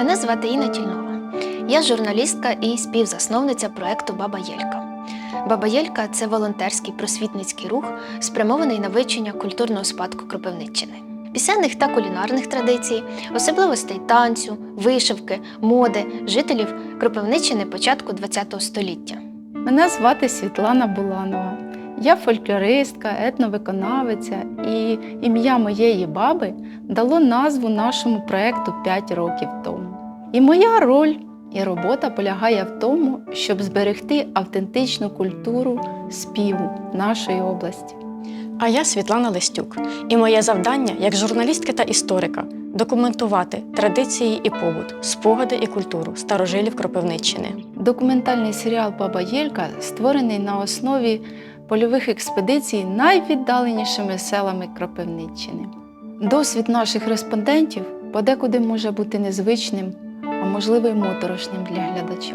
Мене звати Інна Тільнова. Я журналістка і співзасновниця проєкту «Баба Єлька». «Баба Єлька» – це волонтерський просвітницький рух, спрямований на вивчення культурного спадку Кропивниччини, пісенних та кулінарних традицій, особливостей танцю, вишивки, моди жителів Кропивниччини початку ХХ століття. Мене звати Світлана Буланова. Я фольклористка, етновиконавиця, і ім'я моєї баби дало назву нашому проєкту 5 років тому. І моя роль і робота полягає в тому, щоб зберегти автентичну культуру співу нашої області. А я Світлана Листюк, і моє завдання, як журналістки та історика, документувати традиції і побут, спогади і культуру старожилів Кропивниччини. Документальний серіал «Баба Єлька» створений на основі польових експедицій найвіддаленішими селами Кропивниччини. Досвід наших респондентів подекуди може бути незвичним, а можливо й моторошним для глядача.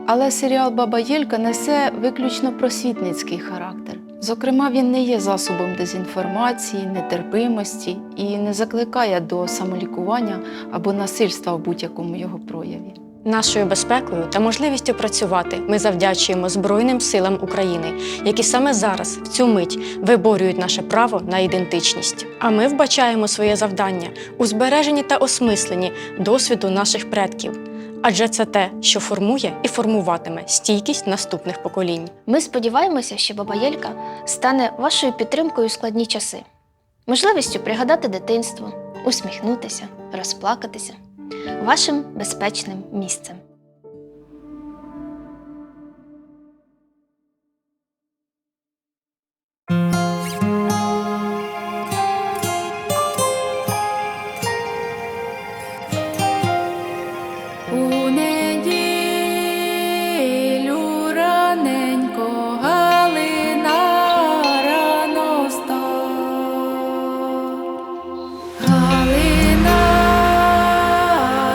Але серіал «Баба Єлька» несе виключно просвітницький характер. Зокрема, він не є засобом дезінформації, нетерпимості і не закликає до самолікування або насильства в будь-якому його прояві. Нашою безпекою та можливістю працювати ми завдячуємо Збройним силам України, які саме зараз, в цю мить, виборюють наше право на ідентичність. А ми вбачаємо своє завдання у збереженні та осмисленні досвіду наших предків. Адже це те, що формує і формуватиме стійкість наступних поколінь. Ми сподіваємося, що «Баба Єлька» стане вашою підтримкою у складні часи, можливістю пригадати дитинство, усміхнутися, розплакатися, вашим безпечним місцем. У неділю раненько Галина рано встала. Галина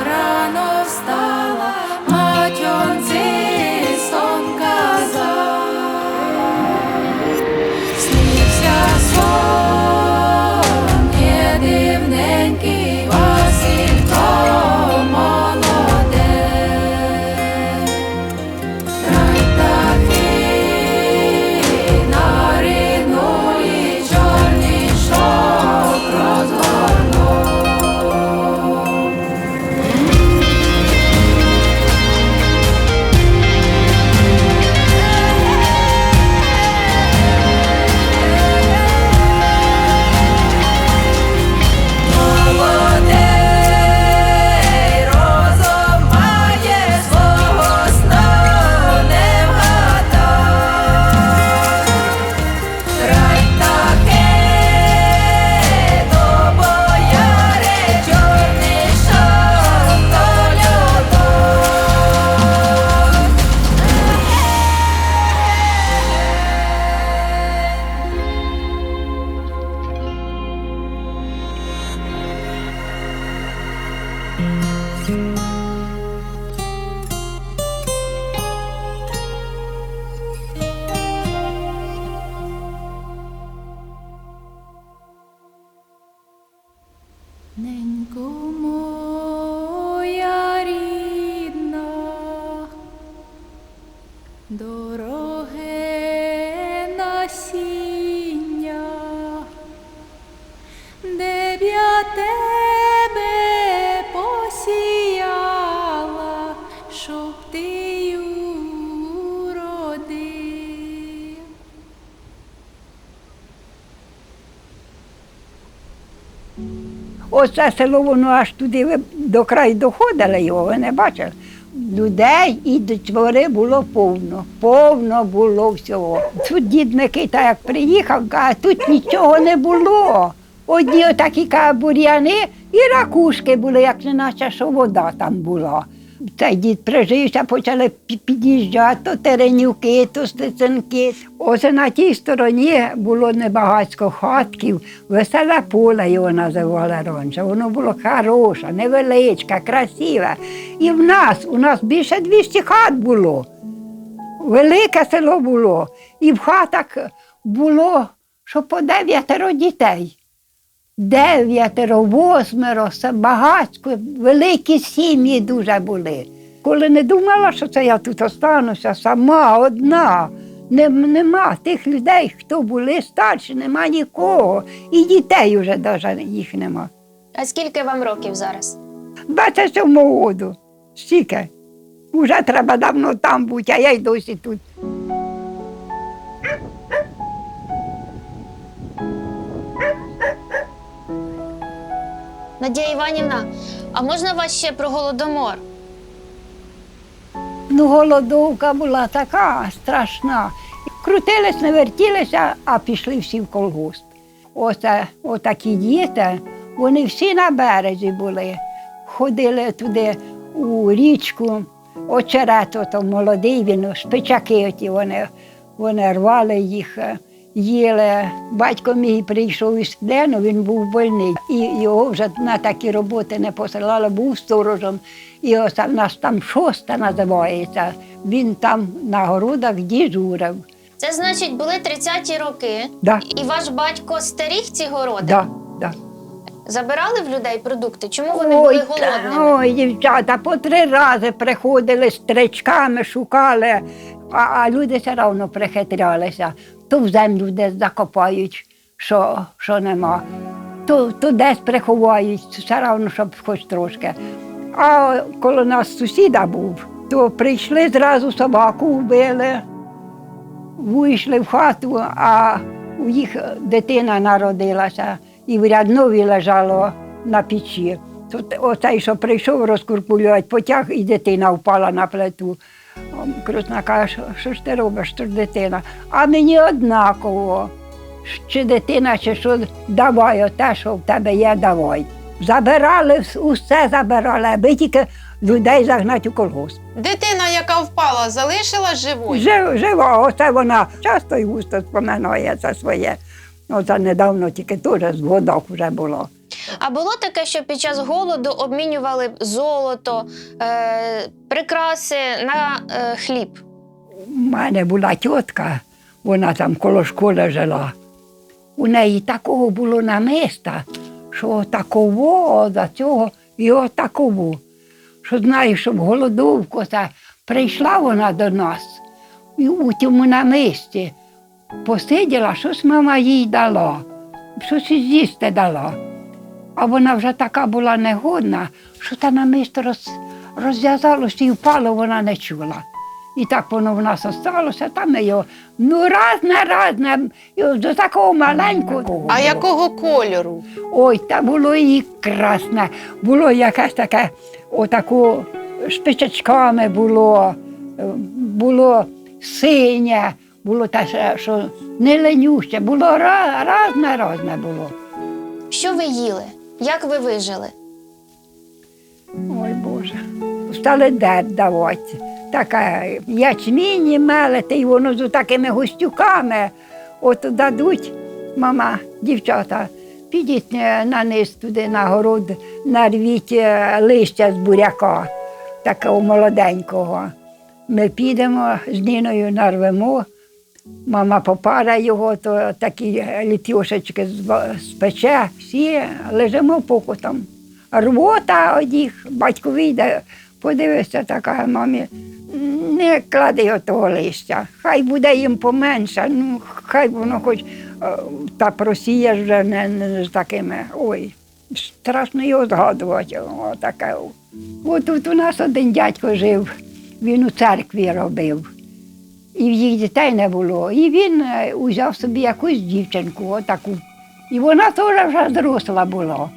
рано встала, матьонці сон казав. Снився сон є дивненький, Василько Ненько моя рідна, дороге насіння, де б я тебе посіяла, щоб ти уродив. Оце село, воно аж туди до краю доходило його, ви не бачили? Людей і двори було повно, повно було всього. Тут дід Микита як приїхав, каже, тут нічого не було. Одні отакі бур'яни і ракушки були, як не наче, що вода там була. Цей дід прижився, почали під'їжджати, то Теренюки, то Стеценки. Ось на тій стороні було небагацько хатків, Веселе поле його називали раніше. Воно було хороше, невеличке, красиве. І у нас більше 200 хат було. Велике село було. І в хатах було, що по 9 дітей. 9, 8, все багатько, великі сім'ї дуже були. Коли не думала, що це я тут остануся сама, одна, нема тих людей, хто були старші, нема нікого. І дітей вже навіть їх нема. А скільки вам років зараз? 27 року. Стільки. Уже треба давно там бути, а я й досі тут. Надія Іванівна, а можна вас ще про голодомор? Ну, голодовка була така страшна. Крутились, не вертілися, а пішли всі в колгосп. Отакі діти, вони всі на березі були. Ходили туди у річку, очерет, ото молодий, він, шпичаки оті, вони рвали їх, їли. Батько мій прийшов із плену, він був больний. І його вже на такі роботи не посилали, був сторожем. І ось у нас там шоста називається. Він там на городах дежурив. Це значить, були 30-ті роки, Да. і ваш батько стеріг ці городи? Да, да. Забирали в людей продукти? Чому вони були голодними? Ой, дівчата, по 3 рази приходили з стрічками, шукали, а люди все одно прихитрялися. То в землю десь закопають, що нема, то десь приховають, все одно, щоб хоч трошки. А коли нас сусіда був, то прийшли зразу собаку вбили, вийшли в хату, а у їх дитина народилася і в ряднові лежало на печі. Оцей, що прийшов розкуркулювати, потяг, і дитина впала на плиту. Крусна каже, що ж ти робиш, що ж дитина? А мені однаково, чи дитина, чи що, давай оте, що в тебе є, давай. Забирали, усе забирали, аби тільки людей загнати у колгосп. Дитина, яка впала, залишила живою? Жива, оце вона часто і густо споминає це своє. Оце недавно тільки теж з годах вже було. А було таке, що під час голоду обмінювали золото, прикраси на хліб? У мене була тітка, вона там коло школи жила. У неї такого було намиста, що такого, за цього і отаково. Що знаєш, щоб голодовку, прийшла вона до нас і у цьому намисті посиділа, щось мама їй дала, щось з'їсти дала. А вона вже така була негодна, що та намисто розв'язалося і впало, вона не чула. І так воно в нас осталося, там його, разне, до такого маленького. А якого кольору? Ой, та було і красне, було якесь таке, отако шпичачками було синє, було те, що не ленюще, було разне було. Що ви їли? Як ви вижили? Ой, Боже, стали дед давати. Таке ячмінь мелити, і воно з такими густюками. От дадуть, мама, дівчата, підіть на низ туди, на город, нарвіть листя з буряка, такого молоденького. Ми підемо з Ніною, нарвемо, мама попара його, то такі ліпьошечки спече, всі лежимо покутом. Рвота одіх, батько вийде, подивися, така, мамі, не клади отого листя, хай буде їм поменше, ну, хай воно хоч та просієш вже не з такими, ой, страшно його згадувати, отаке. От тут у нас один дядько жив, він у церкві робив, і в їх дітей не було, і він узяв собі якусь дівчинку, отаку, і вона теж вже зросла була.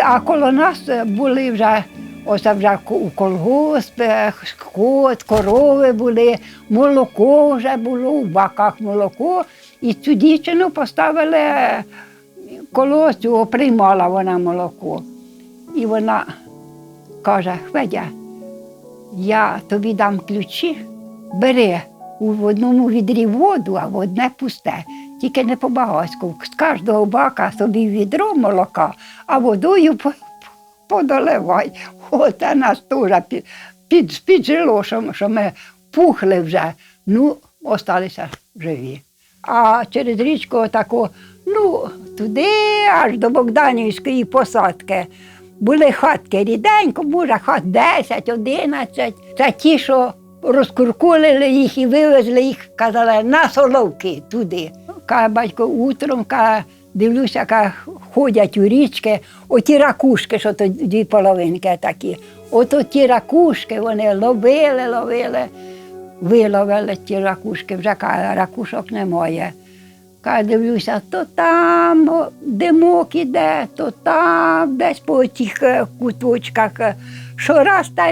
А коло нас були вже, ось вже у колгоспі, скот, корови були, молоко вже було, в баках молоко. І цю дівчину поставили коло цього, приймала вона молоко. І вона каже, Хведя, я тобі дам ключі, бери в одному відрі воду, а в одне пусте. Тільки не по-багатську. З кожного бака собі відро молока, а водою подоливай. Оце нас теж піджило, що ми пухли вже, ну, осталися живі. А через річку отако Ну, туди, аж до Богданівської посадки. Були хатки ріденько, може, хат 10, 11. Це ті, що розкуркулили їх і вивезли їх, казали, на Соловки туди. Каже, батько, утром, каже, дивлюся, каже, ходять у річки, оті ракушки, що то дві половинки такі. Ото ті ракушки, вони ловили, виловили ті ракушки, вже каже, ракушок немає. Каже, дивлюся, то там димок іде, то там десь по тих куточках. Щораз та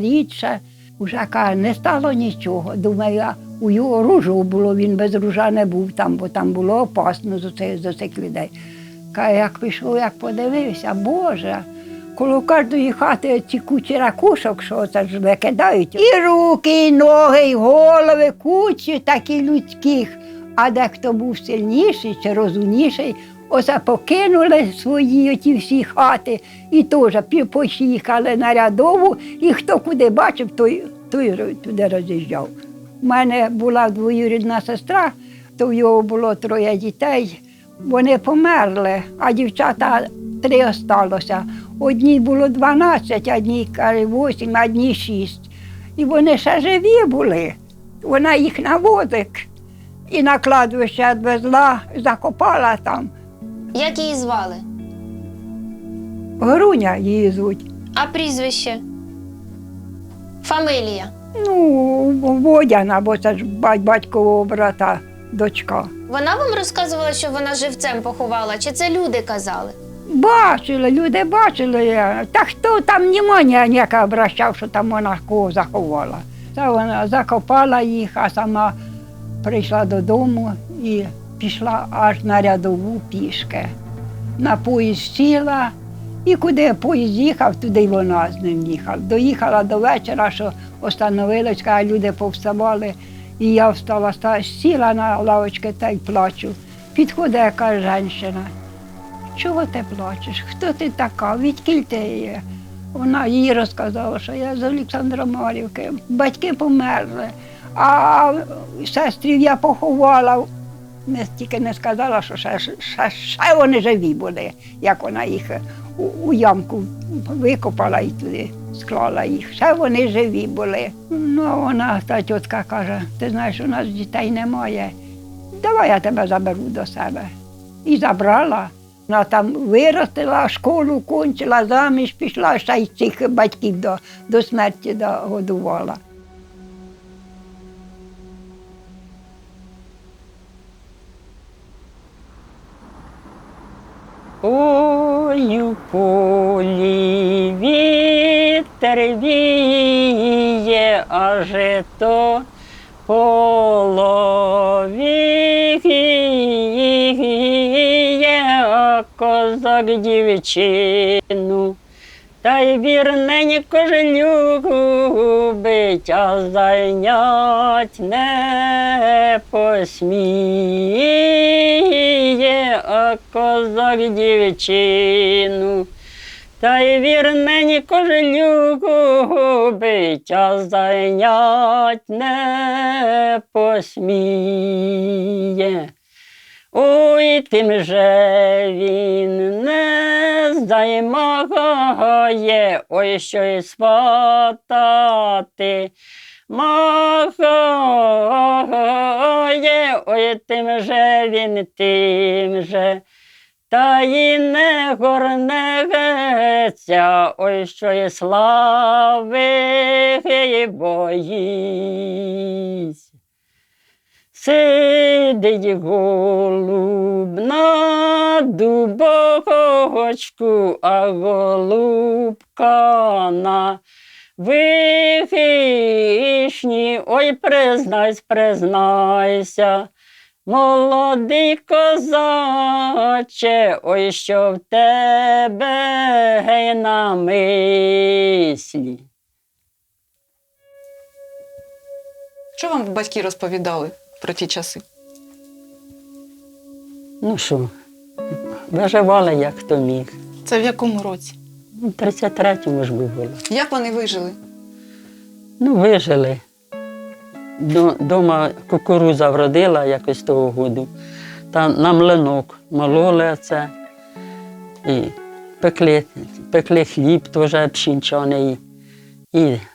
рідше. Уже, каже, не стало нічого. Думаю, у його ружу було, він без ружа не був там, бо там було опасно з цих людей. Каже, як пішов, як подивився, Боже, коло кожної хати ці кучі ракушок, що це ж викидають. І руки, і ноги, і голови, кучі такі людських. А дехто був сильніший чи розумніший, оце покинули свої оті всі хати і теж поїхали на рядову, і хто куди бачив, той туди роз'їжджав. У мене була двоюрідна сестра, то в його було 3 дітей. Вони померли, а дівчата 3 осталося. Одній було 12, одній 8, одній 6. І вони ще живі були. Вона їх на возик і на кладовище відвезла, закопала там. Як її звали? Груня її звуть. А прізвище? Фамилія? Ну, Водяна, бо це ж батькового брата, дочка. Вона вам розказувала, що вона живцем поховала, чи це люди казали? Бачили, люди бачили. Та хто там внимання ніяке обращав, що там вона кого заховала. Та вона закопала їх, а сама прийшла додому і пішла аж на рядову пішки. На поїзд сіла, і куди поїзд їхав, туди й вона з ним їхала. Доїхала до вечора, що остановилась, а люди повставали. І я встала, сіла на лавочці та й плачу. Підходить яка жінка. Чого ти плачеш? Хто ти така? Відкіль ти є? Вона їй розказала, що я з Олександромарівки. Батьки померли, а сестрів я поховала. Тільки не сказала, що ще вони живі були, як вона їх у ямку викопала і туди склала їх. Ще вони живі були. Ну, а вона, та тітка каже, ти знаєш, у нас дітей немає, давай я тебе заберу до себе. І забрала. Вона там виростила, школу кончила, заміж пішла, ще й цих батьків до смерті догодувала. Ой, у полі вітер віє, а жито половіє, а козак дівчину. Та й вірненько ж любить, а зайнять не посміє, а козак дівчину. Та й вірненько ж любить, а зайнять не посміє. Ой, тим же він не займагає, ой, що й сватати махає, ой, тим же він, тим же, та й не горнеться, ой, що й слави боїсь. Сидить голуб на дубочку, а голубка на вишні. Ой, признайся, молодий козаче, ой, що в тебе на мислі. Що вам батьки розповідали про ті часи? Ну що, виживали, як хто міг. Це в якому році? У 33-му ж було. Як вони вижили? Ну, вижили. Дома кукурудза вродила якось того году. та на млинок мололи це. І пекли хліб теж пшінчаний.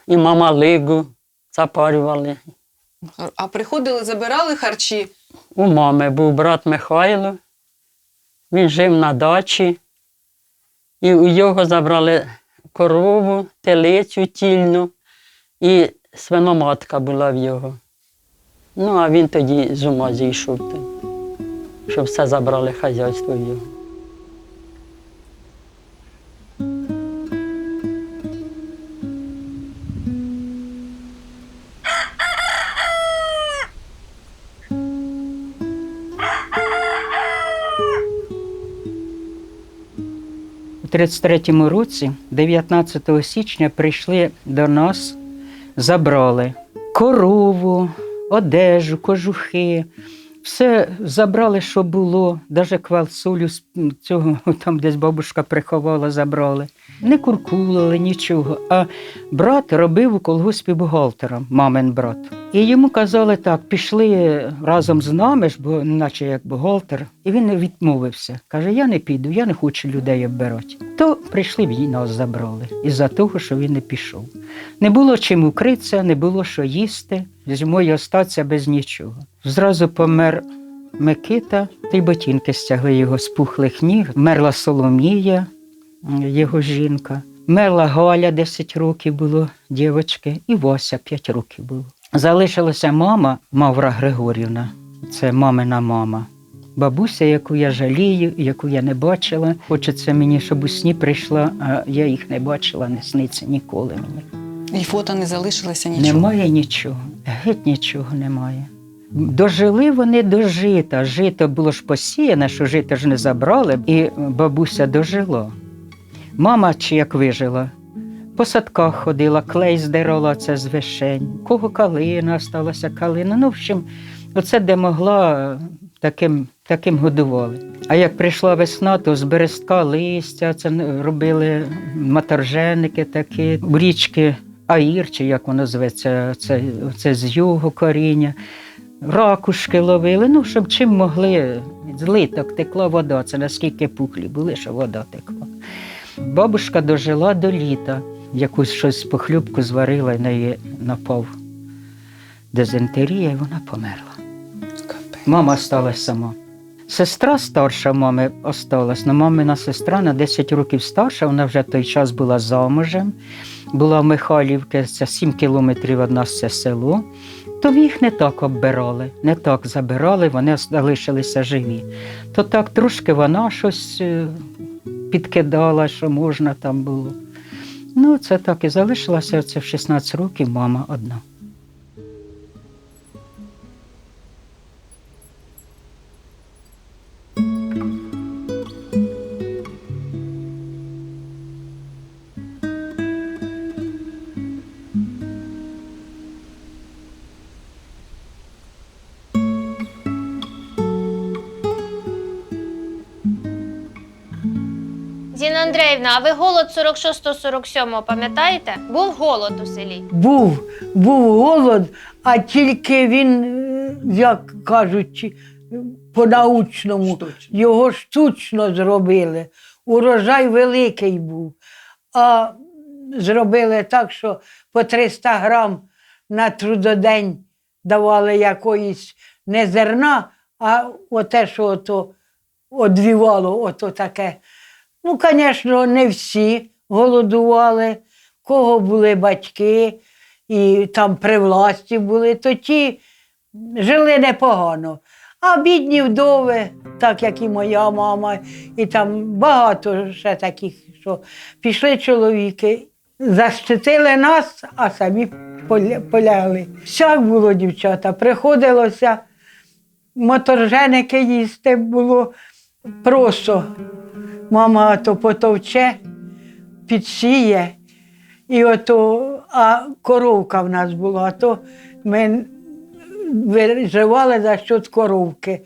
І мамалигу запарювали. А приходили, забирали харчі? У мами був брат Михайло, він жив на дачі, і у його забрали корову, телицю тільну, і свиноматка була в його. Ну, а він тоді з ума зійшов, щоб все забрали хазяйство в його. У 33-му році, 19 січня, прийшли до нас, забрали корову, одежу, кожухи. Все забрали, що було, навіть квалсолю з цього, там десь бабушка приховала, забрали. Не куркулили, нічого. А брат робив у колгоспі бухгалтером, мамин брат. І йому казали так, пішли разом з нами, бо наче як бухгалтер. І він відмовився. Каже, я не піду, я не хочу людей оббирати. То прийшли і нас забрали, із-за того, що він не пішов. Не було чим укритися, не було що їсти, зимою остатися без нічого. Зразу помер Микита, та й ботинки стягли його з пухлих ніг. Мерла Соломія, його жінка. Мерла Галя, 10 років було, дівчинки, і Вася, 5 років було. Залишилася мама, Мавра Григорівна, це мамина мама. Бабуся, яку я жалію, яку я не бачила. Хочеться мені, щоб у сні прийшла, а я їх не бачила, не сниться ніколи мені. І фото не залишилося нічого? Немає нічого, геть нічого немає. Дожили вони до жита. Жито було ж посіяне, що жито ж не забрали, і бабуся дожила. Мама чи як вижила, по садках ходила, клей здирала це з вишень, кого калина, сталася калина. Ну, в общем, оце де могла, таким годували. А як прийшла весна, то з берестка листя, це робили маторженики такі, в річки Аїр, чи як воно зветься, це з його коріння. Ракушки ловили, ну, щоб чим могли. З литок текла вода, це наскільки пухлі були, що вода текла. Бабушка дожила до літа, якусь щось похлюбку зварила, і на неї напав дизентерія, і вона померла. Мама осталась сама. Сестра старша мами осталась, але мамина сестра на 10 років старша, вона вже в той час була замужем, була в Михайлівці, це 7 кілометрів від нас це село. То їх не так оббирали, не так забирали, вони залишилися живі. То так трошки вона щось підкидала, що можна там було. Ну, це так і залишилася, це в 16 років мама одна. Зіна Андріївна, а ви голод 46-47 пам'ятаєте? Був голод у селі? Був голод, а тільки він, як кажуть, по-научному, його штучно зробили. Урожай великий був. А зробили так, що по 300 грам на трудодень давали якоїсь не зерна, а оте, що ото одвівало, ото таке. Ну, звісно, не всі голодували, кого були батьки, і там при власті були, то ті жили непогано. А бідні вдови, так як і моя мама, і там багато ще таких, що пішли чоловіки, защитили нас, а самі полягли. Всяк було, дівчата, приходилося моторженики їсти було просто. Мама то потовче, підсіє, і а коровка в нас була, то ми виживали за счет коровки.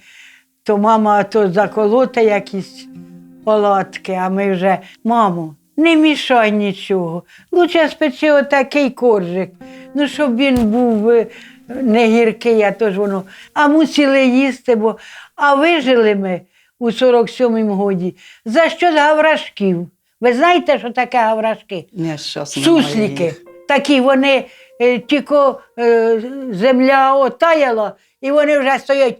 То мама то заколоте якісь оладки, а ми вже, мамо, не мішай нічого, лучше спечи отакий коржик, ну щоб він був не гіркий, а то ж воно. А мусили їсти, а вижили ми у 47-му годі за що з гаврашків. Ви знаєте, що таке гаврашки? Ні, щас немає Суслики. їх. Такі вони, тільки земля отаяла, і вони вже стоять,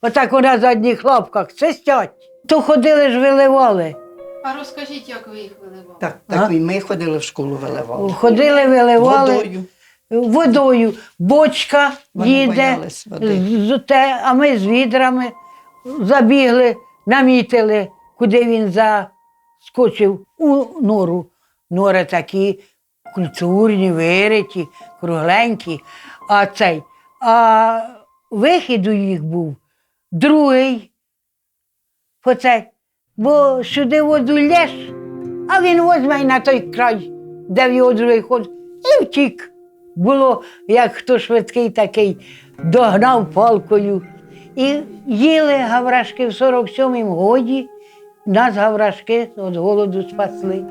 отак на задніх лапках, свистять. То ходили ж виливали. А розкажіть, як ви їх виливали? Так і ми ходили в школу, виливали. Ходили, виливали. Водою. Водою. Бочка Вони їде, боялись води. а ми з відрами забігли, намітили, куди він заскочив у нору. Нори такі культурні, вириті, кругленькі. А вихід у їх був другий. Бо сюди воду лєш, а він возьме й на той край, де в його другий ход, і втік. Було, як хто швидкий такий, догнав палкою. І їли гаврашки в 47-му годі, нас гаврашки від голоду спасли.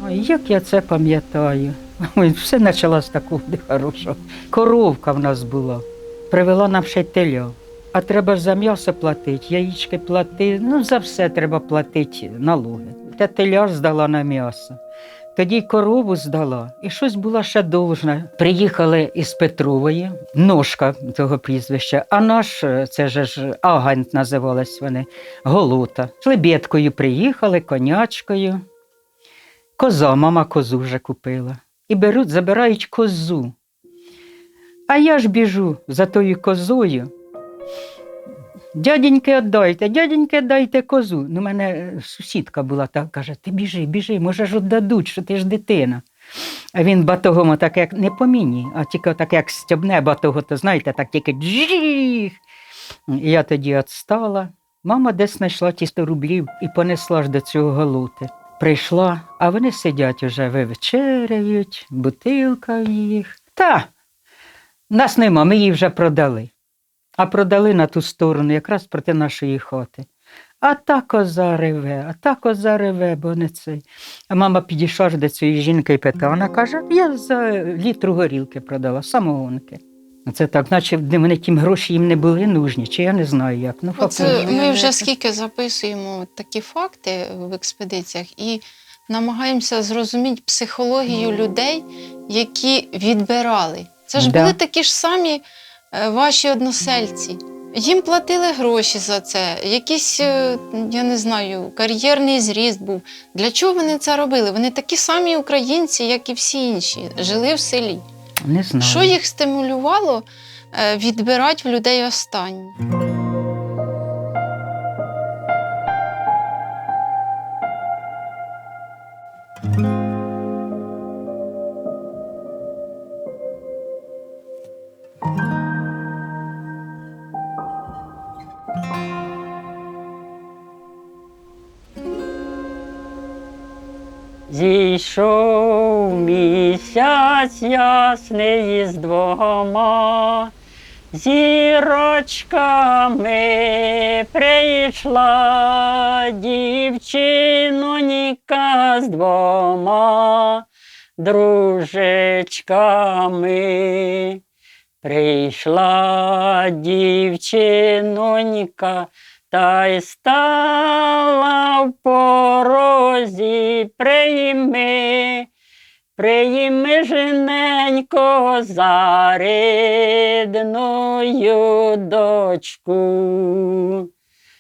Ой, як я це пам'ятаю. Ой, все почалося з такого хорошого. Коровка в нас була. Привела нам ще й теля. А треба ж за м'ясо платити, яєчки платити, за все треба платити налоги. Та теля ж здала на м'ясо. Тоді корову здала, і щось була ще довжна. Приїхали із Петрової, Ножка того прізвища, а наш, це ж агент називались вони, Голота. Лебедкою приїхали, конячкою. Коза, мама козу вже купила. І забирають козу. А я ж біжу за тою козою. Дяденьки, дайте козу. У мене сусідка була, так каже, ти біжи, може ж віддадуть, що ти ж дитина. А він батогом так як не по мені, а тільки так як стьобне батого, то знаєте, так тільки джих. І я тоді відстала. Мама десь знайшла ті 100 рублів і понесла ж до цього Голоти. Прийшла, а вони сидять уже, вечеряють, бутилка в їх. Нас нема, ми її вже продали. А продали на ту сторону, якраз проти нашої хати. А та коза реве, бо не цей. А мама підійшла ж до цієї жінки і питала, вона каже, я за літру горілки продала, самогонки. Це так, наче вони тим гроші їм не були нужні, чи я не знаю як. Оце ми вже скільки записуємо такі факти в експедиціях і намагаємося зрозуміти психологію людей, які відбирали. Це ж були такі ж самі ваші односельці. Їм платили гроші за це, якийсь, я не знаю, кар'єрний зріст був. Для чого вони це робили? Вони такі самі українці, як і всі інші, жили в селі. Не знаю. Що їх стимулювало відбирати в людей останнє? Зійшов місяць ясний із двома зірочками, прийшла дівчинонька з двома дружечками. Прийшла дівчинонька, та й стала в порозі, прийми жненько за рідною дочку.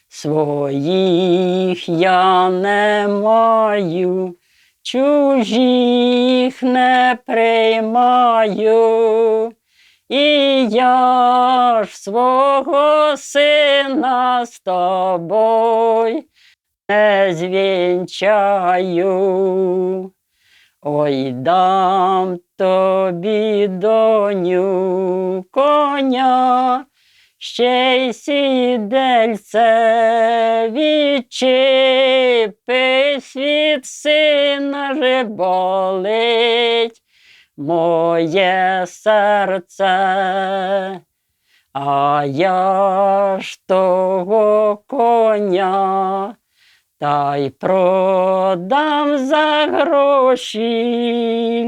Своїх я не маю, чужих не приймаю. І я ж свого сина з тобою не звінчаю. Ой, дам тобі, доню, коня, ще й сідельце відчепись від сина же болить моє серце. а я ж того коня та й продам за гроші,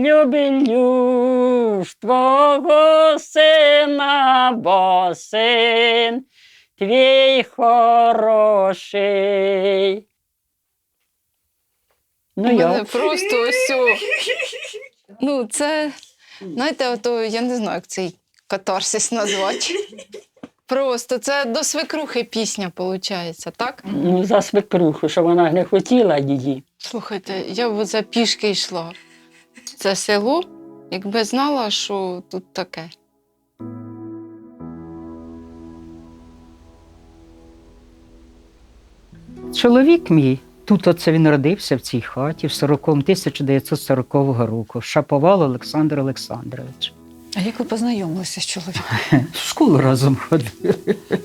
люблю ж твого сина, бо син твій хороший. У Ну, мене я. просто ось. Ну, це, знаєте, ото, я не знаю, як цей катарсис назвати. Просто це до свекрухи пісня, виходить, так? Ну, за свекруху, що вона не хотіла її. Слухайте, я б оце пішки йшла. Це село, якби знала, що тут таке. Чоловік мій, тут оце він родився в цій хаті в 1940 року. Шаповал Олександр Олександрович. А як ви познайомилися з чоловіком? В школу разом ходили.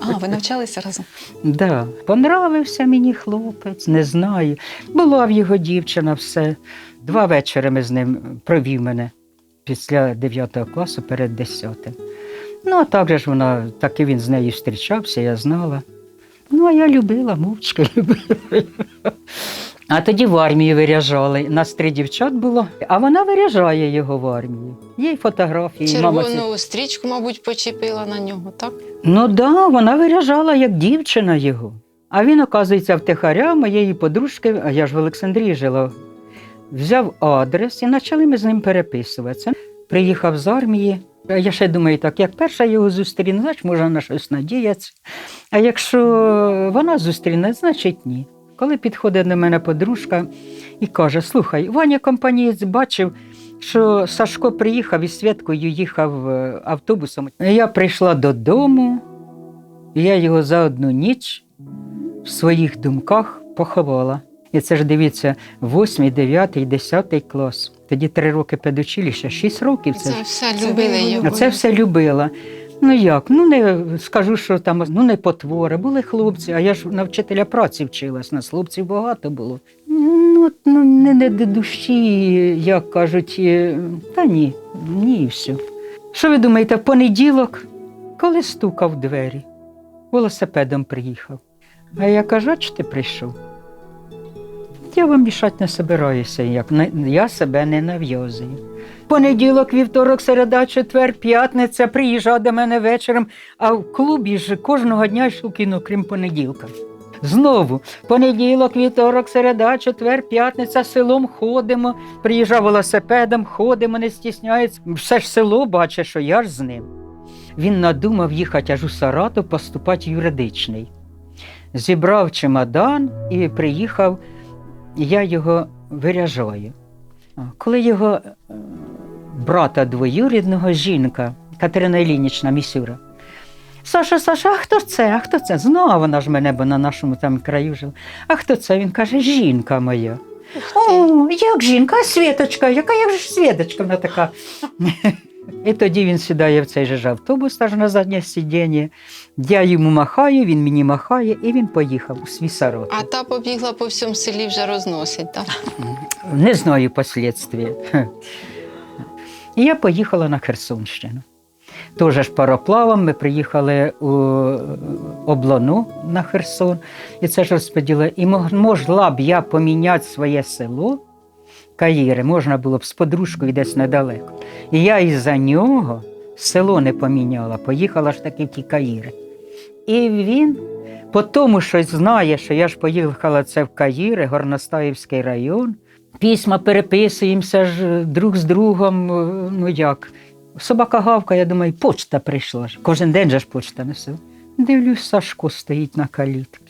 А, ви навчалися разом? Да. Понравився мені хлопець, не знаю. Була в його дівчина, все. 2 вечори ми з ним провів мене після 9 класу перед 10. Ну, а так же ж вона, так і він з нею зустрічався, я знала. Ну, а я любила, мовчки любила. А тоді в армію виряжали. Нас 3 дівчат було, а вона виряжає його в армію. Є й фотографії. мама ці- Червону стрічку, мабуть, почепила на нього, так? Ну так, да, вона виряжала як дівчина його. А він, оказується, втихаря моєї подружки, а я ж в Олександрії жила, взяв адрес і почали ми з ним переписуватися. Приїхав з армії. А я ще думаю, так, як перша його зустріне, значить, може на щось надіятися. А якщо вона зустріне, значить ні. Коли підходить до мене подружка і каже: слухай, Ваня компанієць бачив, що Сашко приїхав із Святкою їхав автобусом. Я прийшла додому, і я його за одну ніч в своїх думках поховала. І це ж, дивіться, 8, 9, 10 клас. Тоді 3 роки педучилища, 6 років. Це Це ж. все любили його. А це все любила. Ну як? Ну не скажу, що там не потвори. Були хлопці, а я ж на вчителя праці вчилась, нас хлопців багато було. Ну не до душі, як кажуть, та ні, і все. Що ви думаєте, в понеділок, коли стукав в двері, велосипедом приїхав. А я кажу: а чи ти прийшов? Я вам мішати не собираюся, я себе не нав'язую. Понеділок, вівторок, середа, четвер, п'ятниця, приїжджав до мене вечором, а в клубі ж кожного дня йшов кіно, крім понеділка. Знову, понеділок, вівторок, середа, четвер, п'ятниця, селом ходимо, приїжджав велосипедом, ходимо, не стісняється. Все ж село бачить, що я ж з ним. Він надумав їхати аж у Саратов, поступати в юридичний. Зібрав чемодан і приїхав, я його виряжаю. Коли його брата двоюрідного, жінка, Катерина Іллінічна, Місюра: Саша, а хто це? А хто це? Знала вона ж мене, бо на нашому там краю жила. А хто це? Він каже: жінка моя. О, як жінка? А Світочка? Як же Світочка? Вона така. І тоді він сідає в цей же ж автобус, аж на заднє сидіння. Я йому махаю, він мені махає, і він поїхав у свій Саратов. А та побігла по всьому селі, вже розносить, так? Не знаю послідствия. І я поїхала на Херсонщину. Теж ж пароплавом ми приїхали у Облону на Херсон. І це ж розподіли. І могла б я поміняти своє село, Каїри, можна було б з подружкою десь недалеко. І я із-за нього село не поміняла, поїхала ж таки в ті Каїри. І він, по тому, що знає, що я ж поїхала це в Каїри, Горностаївський район, письма переписуємося ж друг з другом, ну як. Собака гавка, я думаю, почта прийшла ж. Кожен день же ж почта несе. Дивлюсь, Сашко стоїть на калітці.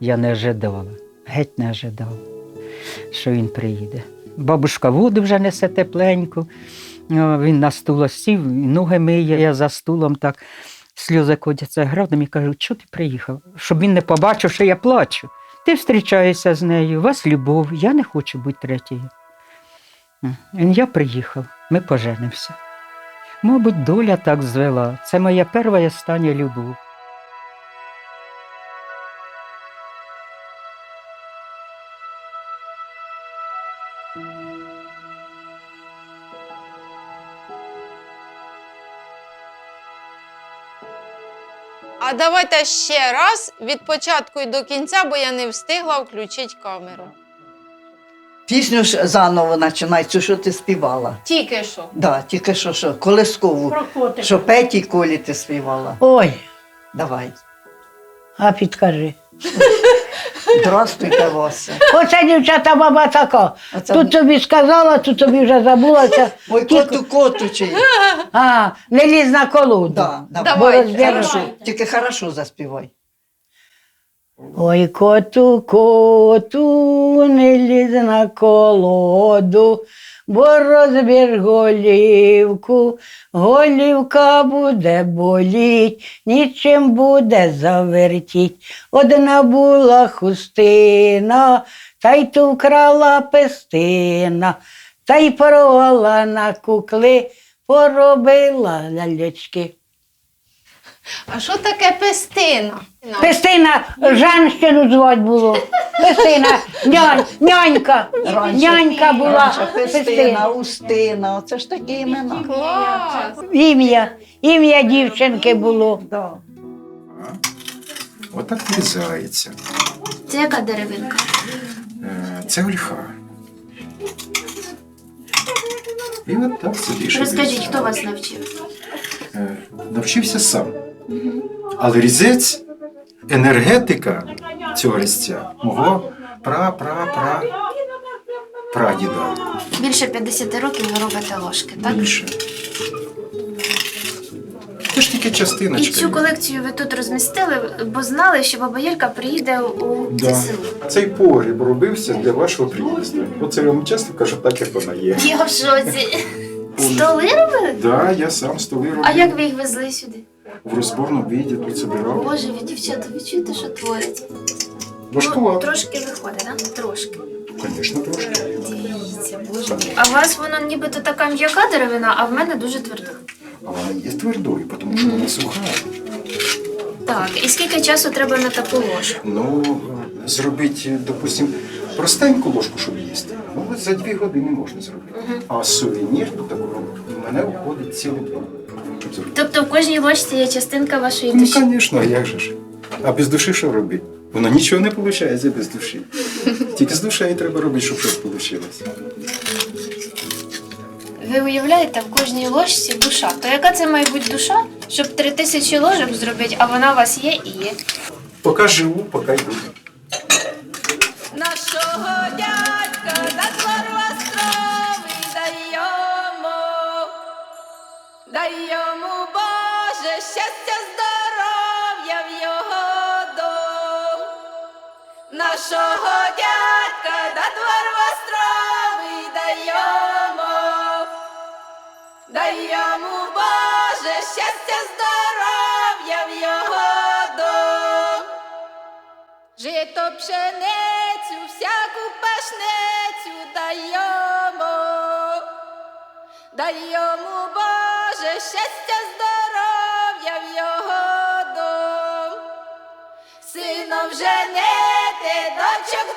Я не ожидала, геть не ожидала, що він приїде. Бабушка воду вже несе тепленьку, він на стуло сів, ноги миє, я за стулом так, сльози котяться градом і кажу: чого ти приїхав? Щоб він не побачив, що я плачу. Ти зустрічаєшся з нею, у вас любов, я не хочу бути третьою. Я приїхав, ми поженимося. Мабуть, доля так звела. Це моя перша і остання любов. А давайте ще раз від початку і до кінця, бо я не встигла включити камеру. Пісню ж заново починай, цю, що ти співала. Тільки що. Да, тільки що, колискову. Що Петі Колі ти співала. Ой, Давай. а підкажи. Здравствуйте, Вася. Оце дівчата баба така. Оце- Тут тобі сказала, тут тобі вже забулася. Ой, коту котучий. А, не лізь на колоду. Да, Давай, Бо розбереш. Хорошо, тільки хорошо заспівай. Ой, коту, коту, не лізь на колоду, бо розбір голівку, голівка буде боліть, нічим буде завертіть. Одна була хустина, та й ту вкрала пестина, та й порвала на кукли, поробила лялечки. А що таке пестина? Пестина, женщину звати було. Пестина, нянька. Нянька була. Раніше Пестина, Пестина. Устина, оце ж такі імена. Клас! Ім'я дівчинки було. Да. Отак вирізається. Це яка деревинка? Це ольха. І от так собі ще Розкажіть, вирізаю. хто вас навчив? Навчився сам. Але різець, енергетика цього різця мого прадіда. Більше 50 років ви робите ложки, так? Більше. Це ж тільки І частиночка. цю колекцію ви тут розмістили, бо знали, що баба Єлька приїде у це Да. село. Цей погріб робився для вашого приїзду. Оце я вам часто кажу, так як вона є. Я в шоці. Столи робили? Да, я сам столи робив. А як ви їх везли сюди? В розборному віді тут собирав. Боже, ви, дівчата, ви чуєте, що творять? Важкувато. Трошки виходить, так? Трошки. Звісно, трошки. Дивіться, боже мій. А у вас воно нібито така м'яка деревина, а в мене дуже тверда. А вона є твердою, тому що вона суха. Так, і скільки часу треба на таку ложку? Ну, зробити, допустим, простеньку ложку, щоб їсти, ну, за 2 години можна зробити. А сувенір до такого у мене входить цілу добу. щоб зробити. Тобто в кожній ложці є частинка вашої Ну, душі? звісно, а як же ж? А без душі що робити? Воно нічого не виходить без душі. Тільки з душею треба робити, щоб щось вийшло. Ви уявляєте, в кожній ложці душа. То яка це має бути душа, щоб 3000 ложок зробити, а вона у вас є і є? Поки живу, поки йду. Нашого дядька на двор островий дай йому Боже щастя, здоров'я в його дом. Нашого дядька на двор островий дай йому Боже щастя, здоров'я в його дом. Жито, пшеницю, всяку пашницю дай йому Боже щастя, здоров'я в його дом. Сином женити, дочок